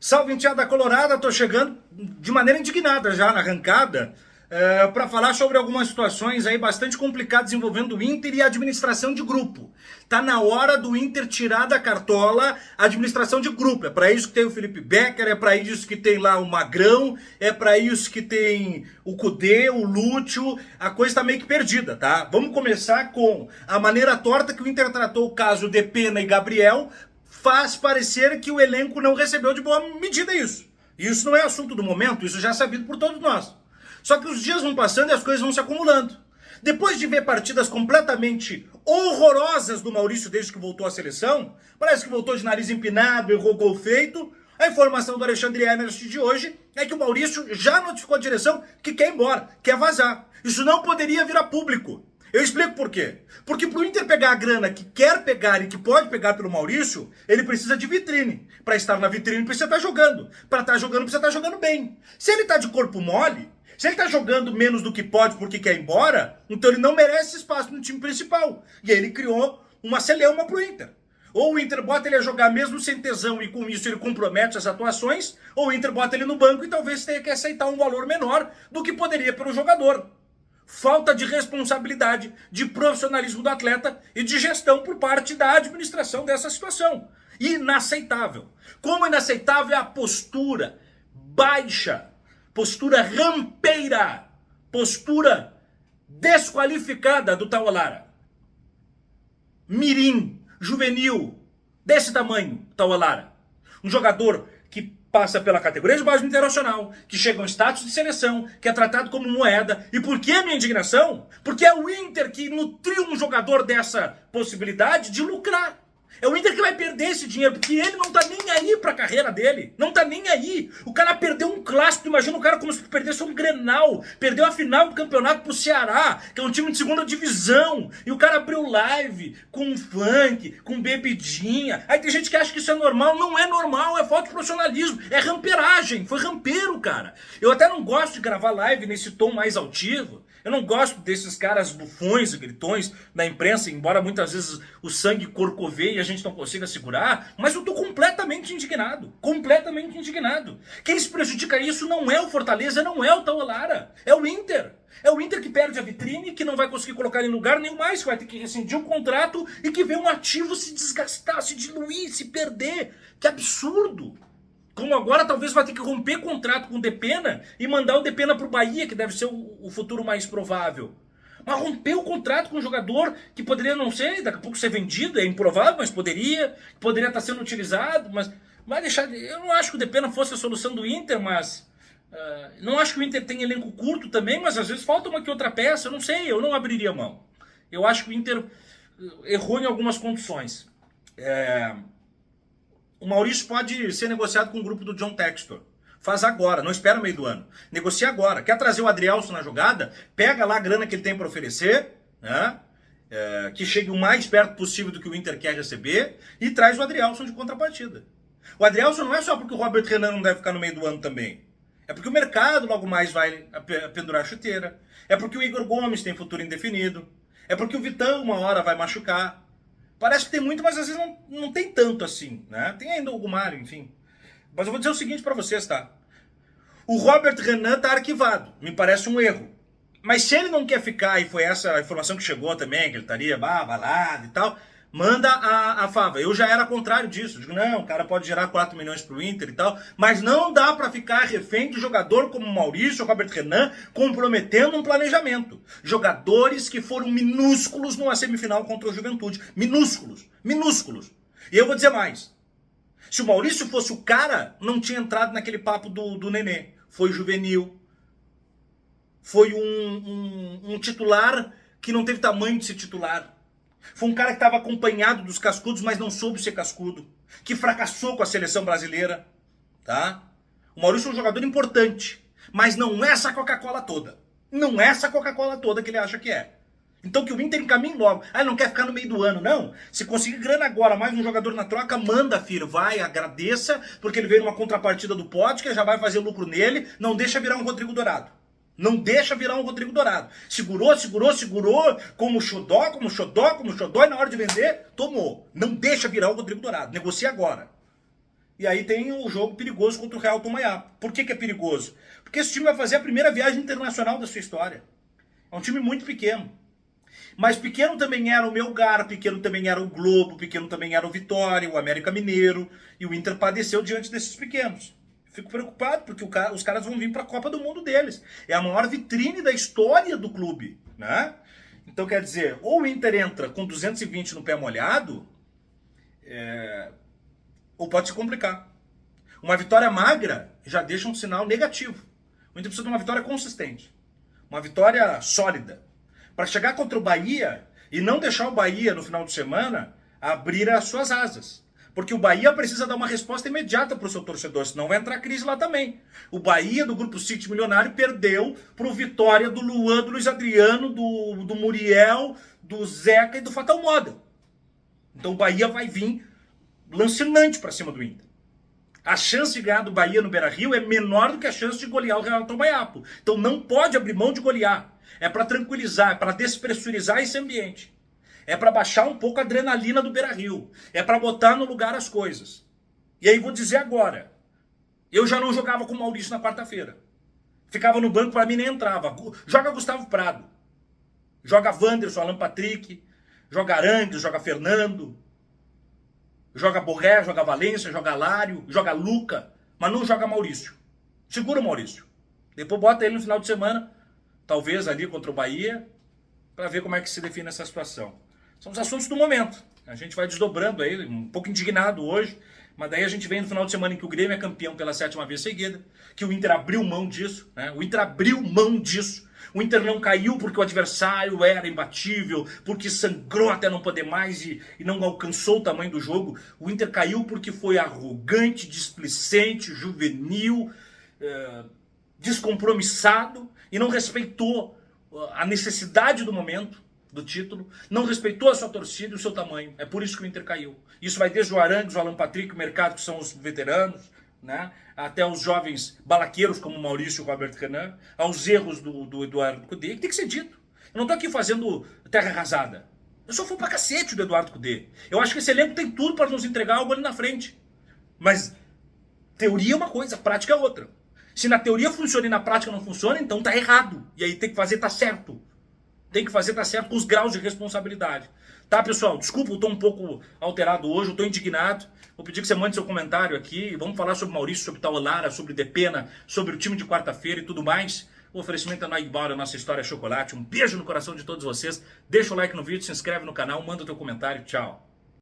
Salve, enteada colorada, tô chegando de maneira indignada já na arrancada para falar sobre algumas situações aí bastante complicadas envolvendo o Inter e a administração de grupo. Tá na hora do Inter tirar da cartola a administração de grupo. É para isso que tem o Felipe Becker, é para isso que tem lá o Magrão, é para isso que tem o Cudê, o Lúcio. A coisa tá meio que perdida, tá? Vamos começar com a maneira torta que o Inter tratou o caso de Pena e Gabriel. Faz parecer que o elenco não recebeu de boa medida isso. Isso não é assunto do momento, isso já é sabido por todos nós. Só que os dias vão passando e as coisas vão se acumulando. Depois de ver partidas completamente horrorosas do Maurício desde que voltou à seleção, parece que voltou de nariz empinado, errou gol feito, a informação do Alexandre Ernest de hoje é que o Maurício já notificou a direção que quer ir embora, quer vazar. Isso não poderia vir a público. Eu explico por quê. Porque pro Inter pegar a grana que quer pegar e que pode pegar pelo Maurício, ele precisa de vitrine. Para estar na vitrine precisa estar jogando. Para estar jogando precisa estar jogando bem. Se ele tá de corpo mole, se ele tá jogando menos do que pode porque quer ir embora, então ele não merece espaço no time principal. E aí ele criou uma celeuma pro Inter. Ou o Inter bota ele a jogar mesmo sem tesão e com isso ele compromete as atuações, ou o Inter bota ele no banco e talvez tenha que aceitar um valor menor do que poderia pelo jogador. Falta de responsabilidade, de profissionalismo do atleta e de gestão por parte da administração dessa situação. Inaceitável. Como inaceitável é a postura baixa, postura rampeira, postura desqualificada do Taualara. Mirim, juvenil, desse tamanho, Taualara. Um jogador que passa pela categoria de base internacional, que chega a um status de seleção, que é tratado como moeda. E por que a minha indignação? Porque é o Inter que nutriu um jogador dessa possibilidade de lucrar. É o Inter que vai perder esse dinheiro, porque ele não tá nem aí pra carreira dele. Não tá nem aí. O cara perdeu um clássico, imagina o cara como se perdesse um Grenal. Perdeu a final do campeonato pro Ceará, que é um time de segunda divisão. E o cara abriu live com funk, com bebidinha. Aí tem gente que acha que isso é normal. Não é normal, é falta de profissionalismo. É ramperagem, foi rampeiro, cara. Eu até não gosto de gravar live nesse tom mais altivo. Eu não gosto desses caras bufões e gritões da imprensa, embora muitas vezes o sangue corcoveie e a gente não consiga segurar, mas eu tô completamente indignado. Completamente indignado. Quem se prejudica isso não é o Fortaleza, não é o Taualara, é o Inter. É o Inter que perde a vitrine, que não vai conseguir colocar em lugar nenhum mais, que vai ter que rescindir o contrato e que vê um ativo se desgastar, se diluir, se perder. Que absurdo! Como agora talvez vai ter que romper contrato com o Depena e mandar o Depena pro Bahia, que deve ser o futuro mais provável. Mas romper o contrato com um jogador que poderia não ser, daqui a pouco ser vendido, é improvável, mas poderia estar sendo utilizado, mas vai deixar. Eu não acho que o Depena fosse a solução do Inter, mas não acho que o Inter tem elenco curto também, mas às vezes falta uma que outra peça, eu não sei, eu não abriria mão. Eu acho que o Inter errou em algumas condições. O Maurício pode ser negociado com o grupo do John Textor. Faz agora, não espera o meio do ano. Negocia agora. Quer trazer o Adrielson na jogada? Pega lá a grana que ele tem para oferecer, né? Que chegue o mais perto possível do que o Inter quer receber e traz o Adrielson de contrapartida. O Adrielson não é só porque o Robert Renan não deve ficar no meio do ano também. É porque o mercado logo mais vai pendurar a chuteira. É porque o Igor Gomes tem futuro indefinido. É porque o Vitão uma hora vai machucar. Parece que tem muito, mas às vezes não tem tanto assim, né? Tem ainda o Gumário, enfim. Mas eu vou dizer o seguinte pra vocês, tá? O Robert Renan tá arquivado. Me parece um erro. Mas se ele não quer ficar, e foi essa a informação que chegou também, que ele estaria balado e tal, manda a fava. Eu já era contrário disso. Digo, não, o cara pode gerar 4 milhões pro Inter e tal, mas não dá pra ficar refém de jogador como Maurício, Robert Renan, comprometendo um planejamento. Jogadores que foram minúsculos numa semifinal contra o Juventude. Minúsculos. Minúsculos. E eu vou dizer mais. Se o Maurício fosse o cara, não tinha entrado naquele papo do Nenê. Foi juvenil. Foi um titular que não teve tamanho de ser titular. Foi um cara que estava acompanhado dos cascudos, mas não soube ser cascudo. Que fracassou com a seleção brasileira. Tá? O Maurício é um jogador importante, mas não é essa Coca-Cola toda. Não é essa Coca-Cola toda que ele acha que é. Então que o Inter encaminhe logo. Ah, ele não quer ficar no meio do ano, não. Se conseguir grana agora, mais um jogador na troca, manda, filho. Vai, agradeça, porque ele veio numa contrapartida do Potker, já vai fazer lucro nele. Não deixa virar um Rodrigo Dourado. Não deixa virar um Rodrigo Dourado. Segurou, como xodó, e na hora de vender, tomou. Não deixa virar o Rodrigo Dourado. Negocia agora. E aí tem o jogo perigoso contra o Real Tomaiapo. Por que é perigoso? Porque esse time vai fazer a primeira viagem internacional da sua história. É um time muito pequeno. Mas pequeno também era o Melgar, pequeno também era o Globo, pequeno também era o Vitória, o América Mineiro. E o Inter padeceu diante desses pequenos. Fico preocupado porque os caras vão vir para a Copa do Mundo deles. É a maior vitrine da história do clube, né? Então quer dizer, ou o Inter entra com 220 no pé molhado, ou pode se complicar. Uma vitória magra já deixa um sinal negativo. O Inter precisa de uma vitória consistente. Uma vitória sólida. Para chegar contra o Bahia e não deixar o Bahia no final de semana abrir as suas asas. Porque o Bahia precisa dar uma resposta imediata para o seu torcedor, senão vai entrar crise lá também. O Bahia, do Grupo City Milionário, perdeu para o Vitória do Luan, do Luiz Adriano, do Muriel, do Zeca e do Fatal Model. Então o Bahia vai vir lancinante para cima do Inter. A chance de ganhar do Bahia no Beira-Rio é menor do que a chance de golear o Real Tomaiapo. Então não pode abrir mão de golear. É para tranquilizar, é para despressurizar esse ambiente. É para baixar um pouco a adrenalina do Beira-Rio. É para botar no lugar as coisas. E aí vou dizer agora. Eu já não jogava com o Maurício na quarta-feira. Ficava no banco, para mim nem entrava. Joga Gustavo Prado. Joga Wanderson, Alan Patrick. Joga Arangues, joga Fernando. Joga Borré, joga Valência, joga Lário, joga Luca. Mas não joga Maurício. Segura o Maurício. Depois bota ele no final de semana. Talvez ali contra o Bahia. Para ver como é que se define essa situação. São os assuntos do momento. A gente vai desdobrando aí, um pouco indignado hoje, mas daí a gente vem no final de semana em que o Grêmio é campeão pela 7ª vez seguida, que o Inter abriu mão disso, né? O Inter abriu mão disso. O Inter não caiu porque o adversário era imbatível, porque sangrou até não poder mais e não alcançou o tamanho do jogo. O Inter caiu porque foi arrogante, displicente, juvenil, descompromissado e não respeitou a necessidade do momento do título, não respeitou a sua torcida e o seu tamanho. É por isso que o Inter caiu. Isso vai desde o Arangues, o Alan Patrick, o Mercado, que são os veteranos, né? Até os jovens balaqueiros como o Maurício e o Robert Renan, aos erros do Eduardo Cudê, que tem que ser dito. Eu não estou aqui fazendo terra arrasada. Eu sou fã pra cacete do Eduardo Cudê. Eu acho que esse elenco tem tudo para nos entregar algo ali na frente. Mas teoria é uma coisa, prática é outra. Se na teoria funciona e na prática não funciona, então tá errado. E aí tem que fazer tá certo. Tem que fazer tá certo com os graus de responsabilidade. Tá, pessoal? Desculpa, eu tô um pouco alterado hoje, eu tô indignado. Vou pedir que você mande seu comentário aqui. Vamos falar sobre Maurício, sobre Taulara, sobre Depena, sobre o time de quarta-feira e tudo mais. O oferecimento é Naibara, nossa história é chocolate. Um beijo no coração de todos vocês. Deixa o like no vídeo, se inscreve no canal, manda o teu comentário. Tchau.